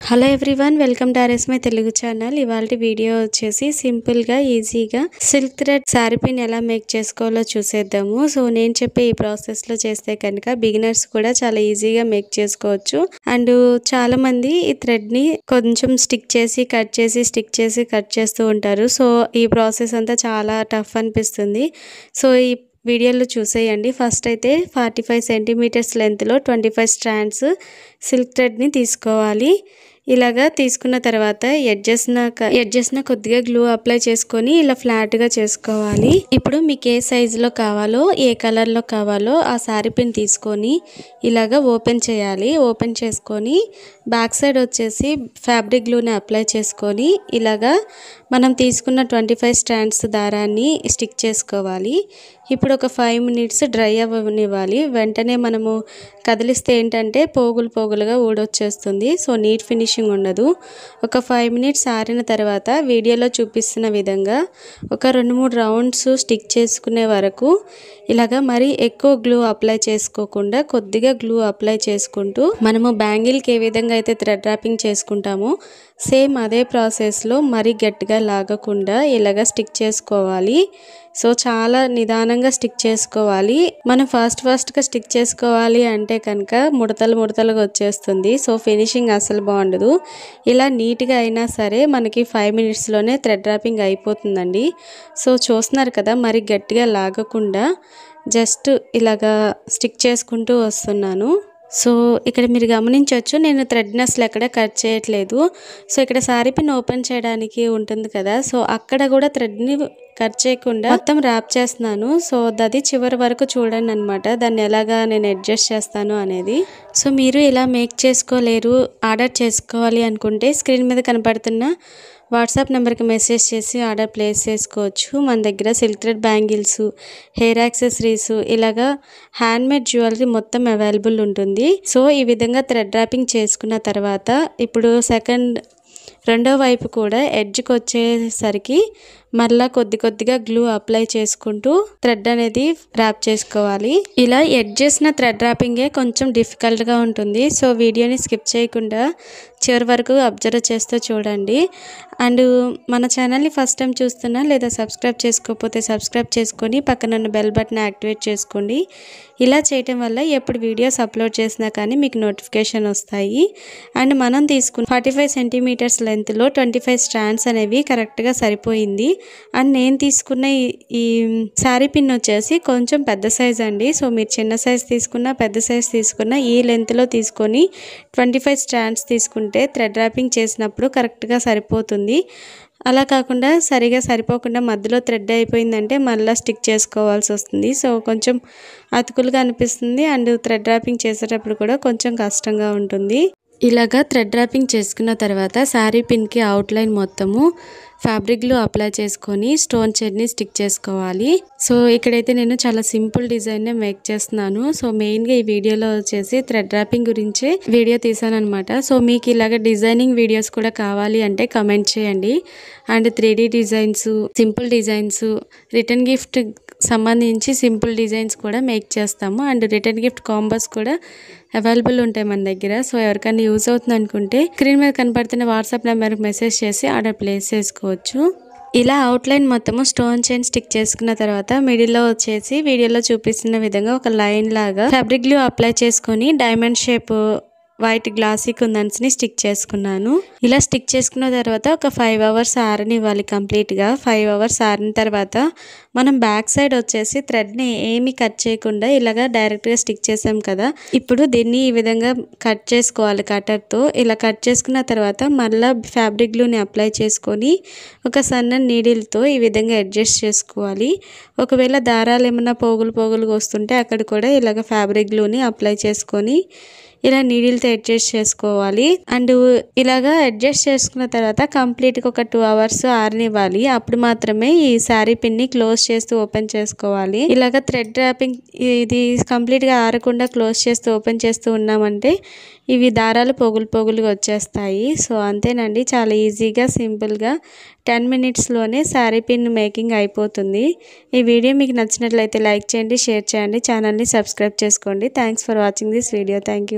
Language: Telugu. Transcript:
హలో ఎవ్రీవన్, వెల్కమ్ టు ఆర్ఎస్మై తెలుగు ఛానల్. ఇవాల్టి వీడియో వచ్చేసి సింపుల్గా ఈజీగా సిల్క్ థ్రెడ్ శారీ పిన్ ఎలా మేక్ చేసుకోవాలో చూసేద్దాము. సో నేను చెప్పే ఈ ప్రాసెస్లో చేస్తే కనుక బిగినర్స్ కూడా చాలా ఈజీగా మేక్ చేసుకోవచ్చు. అండ్ చాలా మంది ఈ థ్రెడ్ని కొంచెం స్టిక్ చేసి కట్ చేసి కట్ చేస్తూ ఉంటారు. సో ఈ ప్రాసెస్ అంతా చాలా టఫ్ అనిపిస్తుంది. సో ఈ వీడియోలో చూసేయండి. ఫస్ట్ అయితే 45 సెంటీమీటర్స్ లెంత్లో 25 స్ట్రాండ్స్ సిల్క్ థ్రెడ్ని తీసుకోవాలి. ఇలాగా తీసుకున్న తర్వాత ఎడ్జెస్న కొద్దిగా గ్లూ అప్లై చేసుకొని ఇలా ఫ్లాట్గా చేసుకోవాలి. ఇప్పుడు మీకు ఏ సైజులో కావాలో ఏ కలర్లో కావాలో ఆ శారీ పిన్ తీసుకొని ఇలాగా ఓపెన్ చేయాలి. ఓపెన్ చేసుకొని బ్యాక్ సైడ్ వచ్చేసి ఫ్యాబ్రిక్ గ్లూని అప్లై చేసుకొని ఇలాగా మనం తీసుకున్న 25 స్ట్రాండ్స్ దారాన్ని స్టిక్ చేసుకోవాలి. ఇప్పుడు ఒక 5 మినిట్స్ డ్రై అవ్వనివ్వాలి. వెంటనే మనము కదిలిస్తే ఏంటంటే పోగులుగా ఊడొచ్చేస్తుంది. సో నీట్ ఫినిషింగ్ ఉండదు. ఒక 5 మినిట్స్ ఆరిన తర్వాత వీడియోలో చూపిస్తున్న విధంగా ఒక 2-3 రౌండ్స్ స్టిక్ చేసుకునే వరకు ఇలాగా మరీ ఎక్కువ గ్లూ అప్లై చేసుకోకుండా కొద్దిగా గ్లూ అప్లై చేసుకుంటూ మనము బ్యాంగిల్కి ఏ విధంగా అయితే థ్రెడ్ ర్యాపింగ్ చేసుకుంటామో సేమ్ అదే ప్రాసెస్లో మరీ గట్టిగా లాగకుండా ఇలాగా స్టిక్ చేసుకోవాలి. సో చాలా నిదానంగా స్టిక్ చేసుకోవాలి. మనం ఫాస్ట్గా స్టిక్ చేసుకోవాలి అంటే కనుక ముడతలుగా వచ్చేస్తుంది. సో ఫినిషింగ్ అసలు బాగుండదు. ఇలా నీట్గా అయినా సరే మనకి 5 మినిట్స్లోనే థ్రెడ్ ర్యాపింగ్ అయిపోతుందండి. సో చూస్తున్నారు కదా, మరి గట్టిగా లాగకుండా జస్ట్ ఇలాగా స్టిక్ చేసుకుంటూ వస్తున్నాను. సో ఇక్కడ మీరు గమనించవచ్చు, నేను థ్రెడ్ని అసలు ఎక్కడ కట్ చేయట్లేదు. సో ఇక్కడ శారీ పిన్ ఓపెన్ చేయడానికి ఉంటుంది కదా, సో అక్కడ కూడా థ్రెడ్ని కట్ చేయకుండా మొత్తం ర్యాప్ చేస్తున్నాను. సో అది చివరి వరకు చూడండి అనమాట, దాన్ని ఎలాగా నేను అడ్జస్ట్ చేస్తాను అనేది. సో మీరు ఇలా మేక్ చేసుకోలేరు, ఆర్డర్ చేసుకోవాలి అనుకుంటే స్క్రీన్ మీద కనపడుతున్న వాట్సాప్ నెంబర్కి మెసేజ్ చేసి ఆర్డర్ ప్లేస్ చేసుకోవచ్చు. మన దగ్గర silk thread bangles, hair accessories, ఇలాగా హ్యాండ్మేడ్ జ్యువెలరీ మొత్తం అవైలబుల్ ఉంటుంది. సో ఈ విధంగా థ్రెడ్ ర్యాపింగ్ చేసుకున్న తర్వాత ఇప్పుడు రెండో వైపు కూడా ఎడ్జ్కి వచ్చేసరికి మళ్ళీ కొద్దిగా గ్లూ అప్లై చేసుకుంటూ థ్రెడ్ అనేది ర్యాప్ చేసుకోవాలి. ఇలా ఎడ్జెస్న థ్రెడ్ ర్యాపింగే కొంచెం డిఫికల్ట్గా ఉంటుంది. సో వీడియోని స్కిప్ చేయకుండా చివరి వరకు అబ్జర్వ్ చేస్తూ చూడండి. అండ్ మన ఛానల్ని ఫస్ట్ టైం చూస్తున్నా లేదా సబ్స్క్రైబ్ చేసుకోకపోతే సబ్స్క్రైబ్ చేసుకొని పక్కన ఉన్న బెల్ బటన్ యాక్టివేట్ చేసుకోండి. ఇలా చేయటం వల్ల ఎప్పుడు వీడియోస్ అప్లోడ్ చేసినా కానీ మీకు నోటిఫికేషన్ వస్తాయి. అండ్ మనం తీసుకున్న 45 సెంటీమీటర్స్ లెంత్లో 25 స్ట్రాండ్స్ అనేవి కరెక్ట్గా సరిపోయింది. అండ్ నేను తీసుకున్న ఈ శారీ పిన్ వచ్చేసి కొంచెం పెద్ద సైజ్ అండి. సో మీరు చిన్న సైజ్ తీసుకున్నా పెద్ద సైజ్ తీసుకున్నా ఈ లెంత్లో తీసుకొని 25 స్ట్రాండ్స్ తీసుకుంటే థ్రెడ్ ర్యాపింగ్ చేసినప్పుడు కరెక్ట్గా సరిపోతుంది. అలా కాకుండా సరిపోకుండా మధ్యలో థ్రెడ్ అయిపోయిందంటే మళ్ళీ స్టిక్ చేసుకోవాల్సి వస్తుంది. సో కొంచెం అతుకులుగా అనిపిస్తుంది. అండ్ థ్రెడ్ ర్యాపింగ్ చేసేటప్పుడు కూడా కొంచెం కష్టంగా ఉంటుంది. ఇలాగా థ్రెడ్ ర్యాపింగ్ చేసుకున్న తర్వాత శారీ పిన్కి అవుట్లైన్ మొత్తము ఫ్యాబ్రిక్ గ్లూ అప్లై చేసుకొని స్టోన్ చెడ్ని స్టిక్ చేసుకోవాలి. సో ఇక్కడైతే నేను చాలా సింపుల్ డిజైన్నే మేక్ చేస్తున్నాను. సో మెయిన్గా ఈ వీడియోలో వచ్చేసి థ్రెడ్ ర్యాపింగ్ గురించి వీడియో తీసాను అనమాట. సో మీకు ఇలాగ డిజైనింగ్ వీడియోస్ కూడా కావాలి అంటే కమెంట్ చేయండి. And 3D designs, simple designs, return gift సంబంధించి సింపుల్ డిజైన్స్ కూడా మేక్ చేస్తాము. అండ్ రిటర్న్ గిఫ్ట్ కాంబోస్ కూడా అవైలబుల్ ఉంటాయి మన దగ్గర. సో ఎవరికైనా యూజ్ అవుతుంది అనుకుంటే స్క్రీన్ మీద కనపడుతున్న వాట్సాప్ నెంబర్కి మెసేజ్ చేసి ఆర్డర్ ప్లేస్ చేసుకోవచ్చు. ఇలా అవుట్లైన్ మొత్తము స్టోన్ చైన్ స్టిక్ చేసుకున్న తర్వాత మిడిల్లో వచ్చేసి వీడియోలో చూపిస్తున్న విధంగా ఒక లైన్ లాగా ఫ్యాబ్రిక్ గ్లూ అప్లై చేసుకొని డైమండ్ షేప్ వైట్ గ్లాసీ కుందన్స్ని స్టిక్ చేసుకున్నాను. ఇలా స్టిక్ చేసుకున్న తర్వాత ఒక 5 అవర్స్ ఆరనివ్వాలి కంప్లీట్గా. 5 అవర్స్ ఆరిన తర్వాత మనం బ్యాక్ సైడ్ వచ్చేసి థ్రెడ్ని ఏమీ కట్ చేయకుండా ఇలాగా డైరెక్ట్గా స్టిక్ చేసాం కదా, ఇప్పుడు దీన్ని ఈ విధంగా కట్ చేసుకోవాలి కటర్తో. ఇలా కట్ చేసుకున్న తర్వాత మళ్ళీ ఫ్యాబ్రిక్ గ్లూని అప్లై చేసుకొని ఒక సన్న నీడిల్తో ఈ విధంగా అడ్జస్ట్ చేసుకోవాలి. ఒకవేళ దారాలు ఏమైనా పోగులుగా వస్తుంటే అక్కడ కూడా ఇలాగ ఫ్యాబ్రిక్ గ్లూని అప్లై చేసుకొని ఇలా నీడిల్తో అడ్జస్ట్ చేసుకోవాలి. అండ్ ఇలాగా అడ్జస్ట్ చేసుకున్న తర్వాత కంప్లీట్గా ఒక 2 అవర్స్ ఆరనివ్వాలి. అప్పుడు మాత్రమే ఈ శారీ పిన్ని క్లోజ్ చేస్తూ ఓపెన్ చేసుకోవాలి. ఇలాగ థ్రెడ్ ర్యాపింగ్ ఇది కంప్లీట్గా ఆరకుండా క్లోజ్ చేస్తూ ఓపెన్ చేస్తూ ఉన్నామంటే ఇవి దారాలు పోగులుగా వచ్చేస్తాయి. సో అంతేనండి, చాలా ఈజీగా సింపుల్గా 10 మినిట్స్లోనే శారీ పిన్ మేకింగ్ అయిపోతుంది. ఈ వీడియో మీకు నచ్చినట్లయితే లైక్ చేయండి, షేర్ చేయండి, ఛానల్ని సబ్స్క్రైబ్ చేసుకోండి. Thanks for watching this video. Thank you.